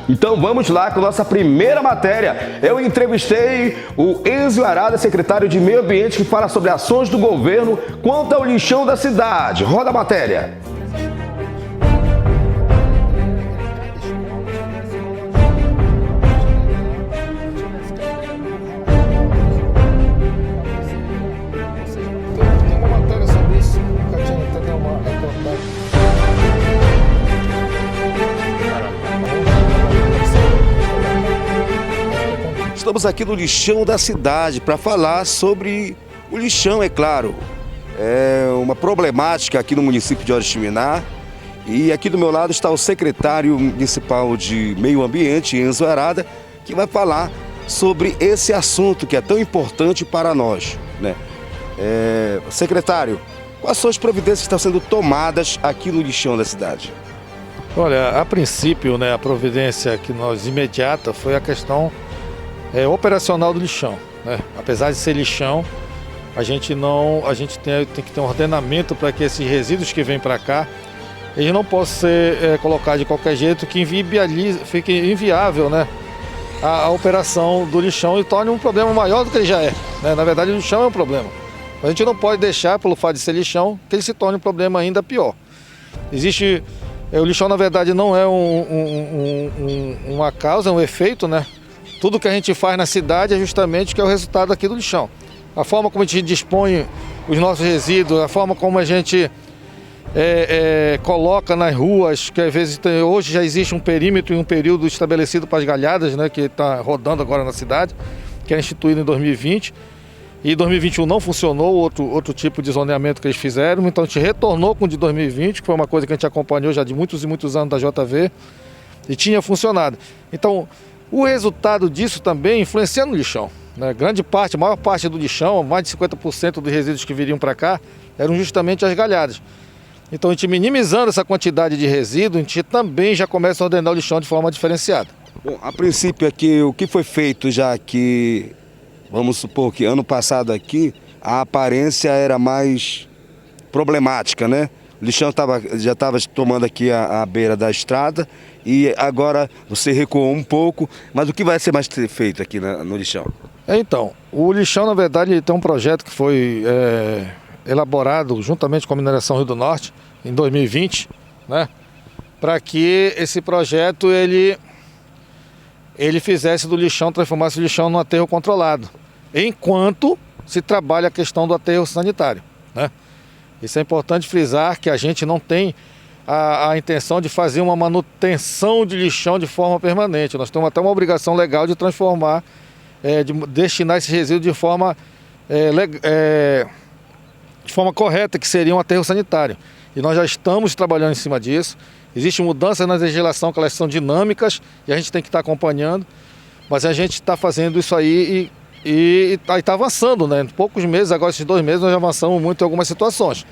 Então vamos lá com nossa primeira matéria. Eu entrevistei o Enzio Arada, secretário de Meio Ambiente, que fala sobre ações do governo quanto ao lixão da cidade. Roda a matéria. Estamos aqui no lixão da cidade para falar sobre o lixão, é claro. É uma problemática aqui no município de Oriximiná. E aqui do meu lado está o secretário municipal de Meio Ambiente, Enzio Arada, que vai falar sobre esse assunto que é tão importante para nós, né? Secretário, quais são as providências que estão sendo tomadas aqui no lixão da cidade? Olha, a princípio, né, a providência que nós imediata foi a questão operacional do lixão, né? Apesar de ser lixão, a gente tem que ter um ordenamento para que esses resíduos que vêm para cá, eles não possam ser colocados de qualquer jeito, que fique inviável, né, a operação do lixão e torne um problema maior do que ele já é, né? Na verdade, o lixão é um problema. A gente não pode deixar, pelo fato de ser lixão, que ele se torne um problema ainda pior. O lixão, na verdade, não é uma causa, é um efeito, né? Tudo que a gente faz na cidade é justamente que é o resultado aqui do lixão. A forma como a gente dispõe os nossos resíduos, a forma como a gente coloca nas ruas, que às vezes hoje já existe um perímetro e um período estabelecido para as galhadas, né, que está rodando agora na cidade, que é instituído em 2020. E em 2021 não funcionou outro tipo de zoneamento que eles fizeram, então a gente retornou com o de 2020, que foi uma coisa que a gente acompanhou já de muitos e muitos anos da JV, e tinha funcionado. Então, o resultado disso também influencia no lixão, né? A maior parte do lixão, mais de 50% dos resíduos que viriam para cá, eram justamente as galhadas. Então, a gente minimizando essa quantidade de resíduo, a gente também já começa a ordenar o lixão de forma diferenciada. Bom, a princípio aqui, o que foi feito já aqui, vamos supor que ano passado aqui, a aparência era mais problemática, né? O lixão já estava tomando aqui a beira da estrada e agora você recuou um pouco, mas o que vai ser mais feito aqui no lixão? Então, o lixão, na verdade, ele tem um projeto que foi elaborado juntamente com a Mineração Rio do Norte em 2020, né? Para que esse projeto ele fizesse do lixão, transformasse o lixão num aterro controlado, enquanto se trabalha a questão do aterro sanitário, né? Isso é importante frisar, que a gente não tem a intenção de fazer uma manutenção de lixão de forma permanente. Nós temos até uma obrigação legal de transformar, de destinar esse resíduo de forma correta, que seria um aterro sanitário. E nós já estamos trabalhando em cima disso. Existem mudanças na legislação, que elas são dinâmicas e a gente tem que estar acompanhando. Mas a gente está fazendo isso aí e está avançando, né? Em poucos meses, agora esses 2 meses, nós já avançamos muito em algumas situações.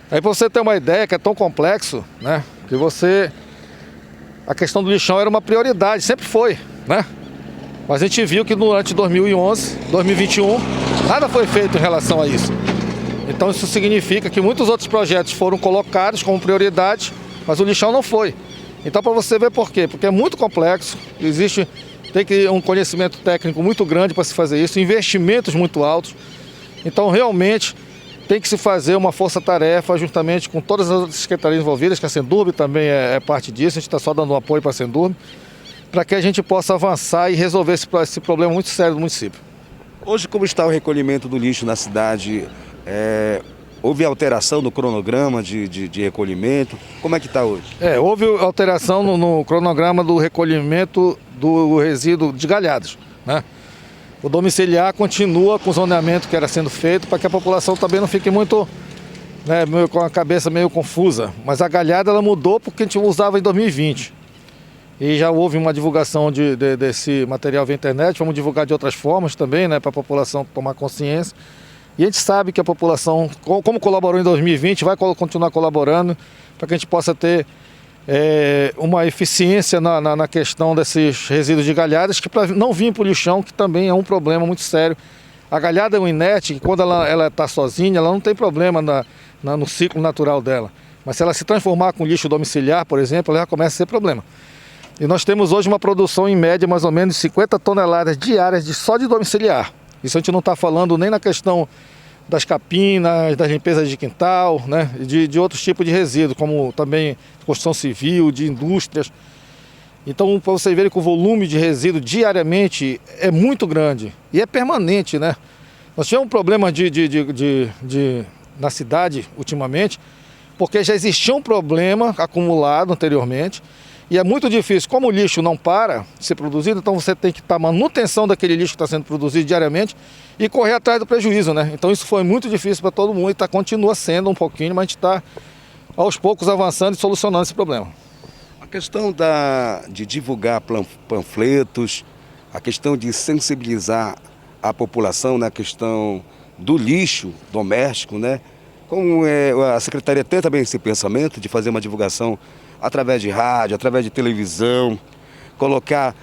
Aí, para você ter uma ideia, que é tão complexo, né? A questão do lixão era uma prioridade, sempre foi, né? Mas a gente viu que durante 2011, 2021, nada foi feito em relação a isso. Então isso significa que muitos outros projetos foram colocados como prioridade, mas o lixão não foi. Então, para você ver por quê? Porque é muito complexo, tem que um conhecimento técnico muito grande para se fazer isso, investimentos muito altos. Então, realmente, tem que se fazer uma força-tarefa juntamente com todas as outras secretarias envolvidas, que a Sendurb também é parte disso, a gente está só dando um apoio para a Sendurb, para que a gente possa avançar e resolver esse problema muito sério do município. Hoje, como está o recolhimento do lixo na cidade? Houve alteração no cronograma de recolhimento? Como é que está hoje? Houve alteração no cronograma do recolhimento do resíduo de galhadas, né? O domiciliar continua com o zoneamento que era sendo feito, para que a população também não fique muito, né, com a cabeça meio confusa. Mas a galhada ela mudou porque a gente usava em 2020. E já houve uma divulgação desse material via internet, vamos divulgar de outras formas também, né, para a população tomar consciência. E a gente sabe que a população, como colaborou em 2020, vai continuar colaborando para que a gente possa ter uma eficiência na questão desses resíduos de galhadas, que para não vir para o lixão, que também é um problema muito sério. A galhada é um inerte, que quando ela está sozinha, ela não tem problema no ciclo natural dela. Mas se ela se transformar com lixo domiciliar, por exemplo, ela já começa a ser problema. E nós temos hoje uma produção em média mais ou menos de 50 toneladas diárias só de domiciliar. Isso a gente não está falando nem na questão das capinas, das limpezas de quintal, né? De outros tipos de resíduos, como também construção civil, de indústrias. Então, para vocês verem que o volume de resíduo diariamente é muito grande e é permanente, né? Nós tivemos um problema na cidade ultimamente, porque já existia um problema acumulado anteriormente e é muito difícil, como o lixo não para de ser produzido, então você tem que estar manutenção daquele lixo que está sendo produzido diariamente e correr atrás do prejuízo, né? Então isso foi muito difícil para todo mundo e continua sendo um pouquinho, mas a gente está aos poucos avançando e solucionando esse problema. A questão de divulgar panfletos, a questão de sensibilizar a população na questão do lixo doméstico, né? Como a Secretaria tem também esse pensamento de fazer uma divulgação através de rádio, através de televisão, colocar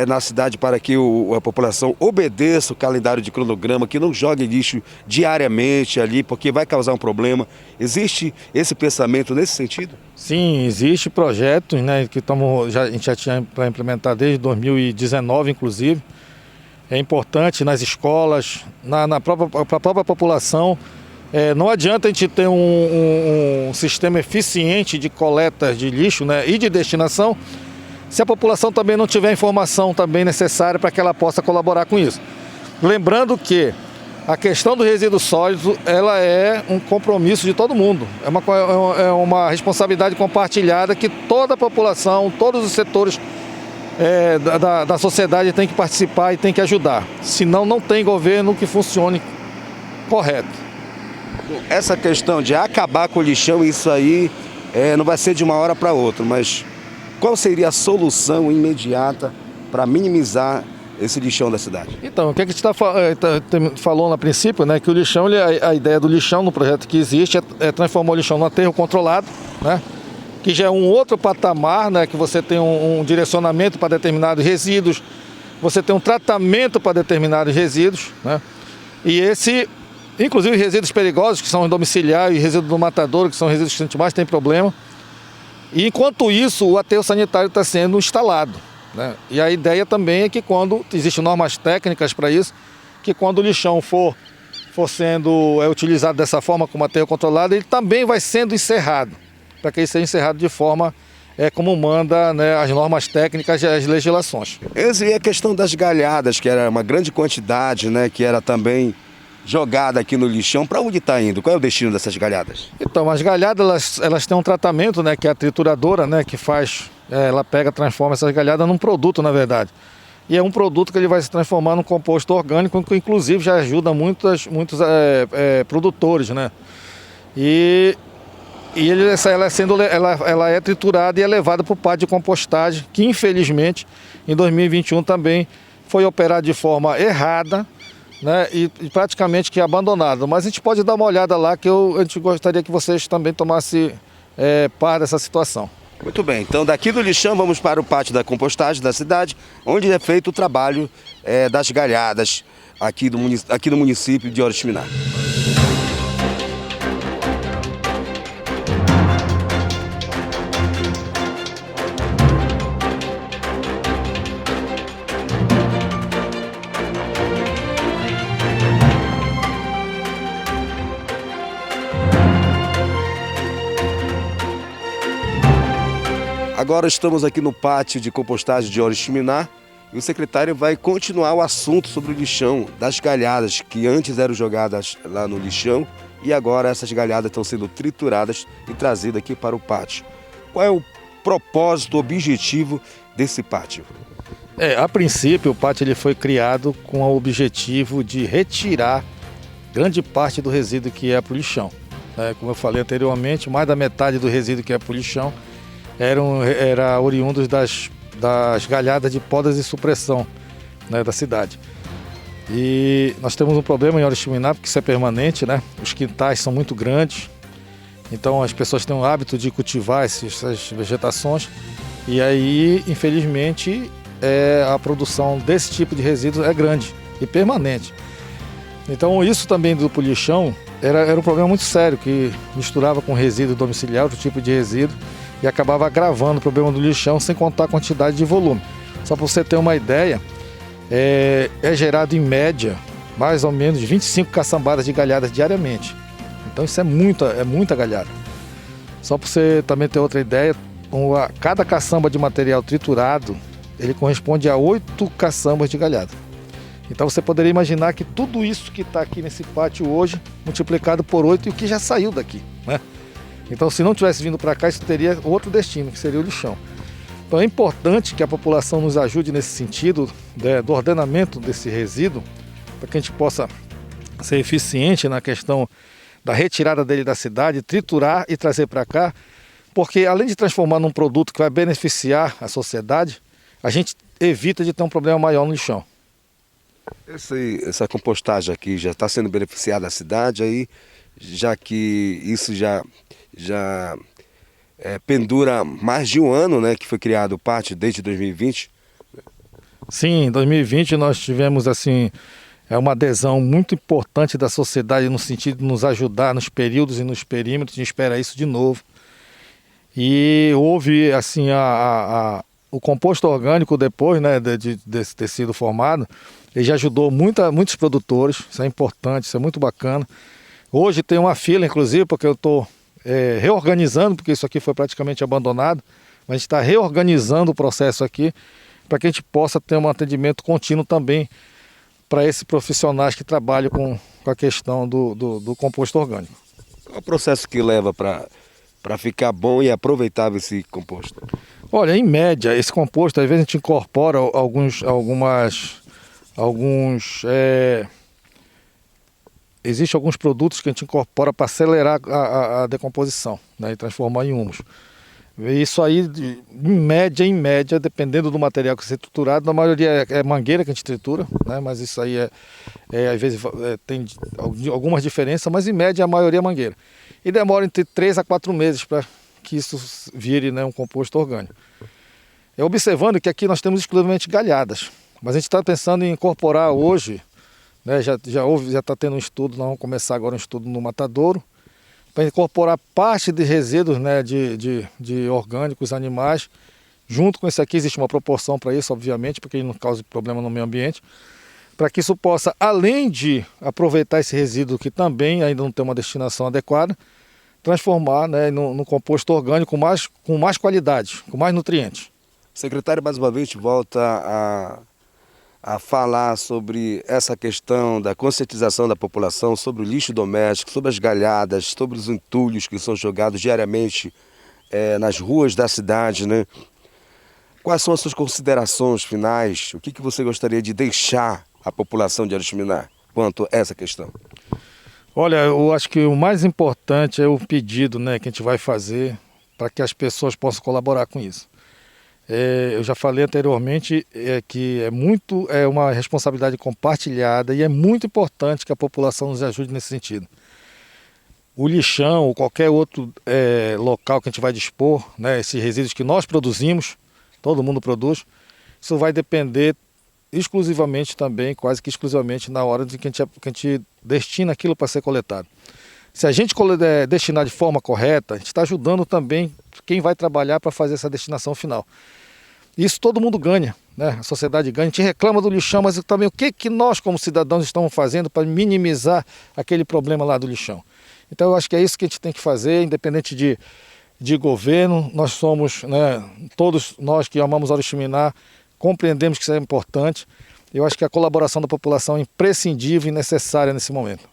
na cidade para que a população obedeça o calendário de cronograma, que não jogue lixo diariamente ali, porque vai causar um problema. Existe esse pensamento nesse sentido? Sim, existe projetos, né, que a gente já tinha para implementar desde 2019, inclusive. É importante nas escolas, para a própria população. Não adianta a gente ter um sistema eficiente de coleta de lixo, né, e de destinação, se a população também não tiver a informação também necessária para que ela possa colaborar com isso. Lembrando que a questão do resíduo sólido, ela é um compromisso de todo mundo. É uma responsabilidade compartilhada que toda a população, todos os setores da sociedade tem que participar e tem que ajudar. Senão não tem governo que funcione correto. Essa questão de acabar com o lixão, isso aí não vai ser de uma hora para outra, mas qual seria a solução imediata para minimizar esse lixão da cidade? Então, o que a gente falou no princípio, né, que o lixão, a ideia do lixão no projeto que existe é transformar o lixão num aterro controlado, né, que já é um outro patamar, né, que você tem um direcionamento para determinados resíduos, você tem um tratamento para determinados resíduos, né, e inclusive resíduos perigosos, que são domiciliares, e resíduos do matadouro, que são resíduos que a gente mais tem problema. E enquanto isso, o aterro sanitário está sendo instalado, né? E a ideia também é que quando existem normas técnicas para isso, que quando o lixão for sendo utilizado dessa forma como aterro controlado, ele também vai sendo encerrado, para que ele seja encerrado de forma como manda, né, as normas técnicas e as legislações. E a questão das galhadas, que era uma grande quantidade, né, que era também jogada aqui no lixão, para onde está indo? Qual é o destino dessas galhadas? Então, as galhadas, elas têm um tratamento, né, que é a trituradora, né, que faz, ela transforma essas galhadas num produto, na verdade. E é um produto que ele vai se transformar num composto orgânico, que inclusive já ajuda muitos produtores, né. E ela é triturada e é levada para o pátio de compostagem, que infelizmente em 2021 também foi operado de forma errada, né, e praticamente que abandonado. Mas a gente pode dar uma olhada lá, que a gente gostaria que vocês também tomassem par dessa situação. Muito bem, então daqui do lixão vamos para o pátio da compostagem da cidade, onde é feito o trabalho das galhadas aqui no município de Oriximiná. Agora estamos aqui no pátio de compostagem de Oriximiná e o secretário vai continuar o assunto sobre o lixão, das galhadas que antes eram jogadas lá no lixão e agora essas galhadas estão sendo trituradas e trazidas aqui para o pátio. Qual é o propósito, o objetivo desse pátio? A princípio o pátio ele foi criado com o objetivo de retirar grande parte do resíduo que é para o lixão. Como eu falei anteriormente, mais da metade do resíduo que é para o lixão era oriundos das galhadas de podas e supressão, né, da cidade. E nós temos um problema em Oriximiná, porque isso é permanente, né? Os quintais são muito grandes, então as pessoas têm o hábito de cultivar essas vegetações e aí, infelizmente, a produção desse tipo de resíduos é grande e permanente. Então isso também do lixão era um problema muito sério, que misturava com resíduo domiciliar, outro tipo de resíduo, e acabava agravando o problema do lixão, sem contar a quantidade de volume. Só para você ter uma ideia, é gerado em média mais ou menos 25 caçambadas de galhadas diariamente. Então isso é muita galhada. Só para você também ter outra ideia, cada caçamba de material triturado, ele corresponde a 8 caçambas de galhada. Então você poderia imaginar que tudo isso que está aqui nesse pátio hoje, multiplicado por 8 e o que já saiu daqui, né? Então se não tivesse vindo para cá, isso teria outro destino, que seria o lixão. Então é importante que a população nos ajude nesse sentido, do ordenamento desse resíduo, para que a gente possa ser eficiente na questão da retirada dele da cidade, triturar e trazer para cá, porque além de transformar num produto que vai beneficiar a sociedade, a gente evita de ter um problema maior no lixão. Essa compostagem aqui já está sendo beneficiada a cidade aí, já que isso já pendura mais de um ano, né, que foi criado o pátio desde 2020. Sim, em 2020 nós tivemos assim uma adesão muito importante da sociedade no sentido de nos ajudar nos períodos e nos perímetros. A gente espera isso de novo. E houve assim o composto orgânico depois, né, de ter sido formado, ele já ajudou muitos produtores. Isso é importante, isso é muito bacana. Hoje tem uma fila, inclusive, porque eu estou reorganizando, porque isso aqui foi praticamente abandonado, mas a gente está reorganizando o processo aqui para que a gente possa ter um atendimento contínuo também para esses profissionais que trabalham com a questão do composto orgânico. Qual é o processo que leva para ficar bom e aproveitável esse composto? Olha, em média, esse composto, às vezes a gente incorpora existem alguns produtos que a gente incorpora para acelerar a decomposição, né, e transformar em humus. Isso aí, em média, dependendo do material que ser triturado, na maioria é mangueira que a gente tritura, né, mas isso aí às vezes tem algumas diferenças, mas em média a maioria é mangueira. E demora entre 3 a 4 meses para que isso vire, né, um composto orgânico. Observando que aqui nós temos exclusivamente galhadas, mas a gente está pensando em incorporar hoje, né, já está tendo um estudo, nós vamos começar agora um estudo no Matadouro, para incorporar parte de resíduos, né, de orgânicos animais. Junto com isso aqui existe uma proporção para isso, obviamente, porque ele não causa problema no meio ambiente, para que isso possa, além de aproveitar esse resíduo que também ainda não tem uma destinação adequada, transformar, né, no composto orgânico com mais qualidade, com mais nutrientes. Secretário, mais uma vez volta a falar sobre essa questão da conscientização da população, sobre o lixo doméstico, sobre as galhadas, sobre os entulhos que são jogados diariamente nas ruas da cidade, né? Quais são as suas considerações finais? O que você gostaria de deixar à população de Oriximiná quanto a essa questão? Olha, eu acho que o mais importante é o pedido, né, que a gente vai fazer para que as pessoas possam colaborar com isso. Eu já falei anteriormente que é uma responsabilidade compartilhada e é muito importante que a população nos ajude nesse sentido. O lixão ou qualquer outro local que a gente vai dispor, né, esses resíduos que nós produzimos, todo mundo produz, isso vai depender exclusivamente também, quase que exclusivamente na hora de que a gente destina aquilo para ser coletado. Se a gente destinar de forma correta, a gente está ajudando também quem vai trabalhar para fazer essa destinação final. Isso todo mundo ganha, né? A sociedade ganha. A gente reclama do lixão, mas também o que nós como cidadãos estamos fazendo para minimizar aquele problema lá do lixão. Então eu acho que é isso que a gente tem que fazer, independente de governo. Nós somos, né, todos nós que amamos Oriximiná, compreendemos que isso é importante. Eu acho que a colaboração da população é imprescindível e necessária nesse momento.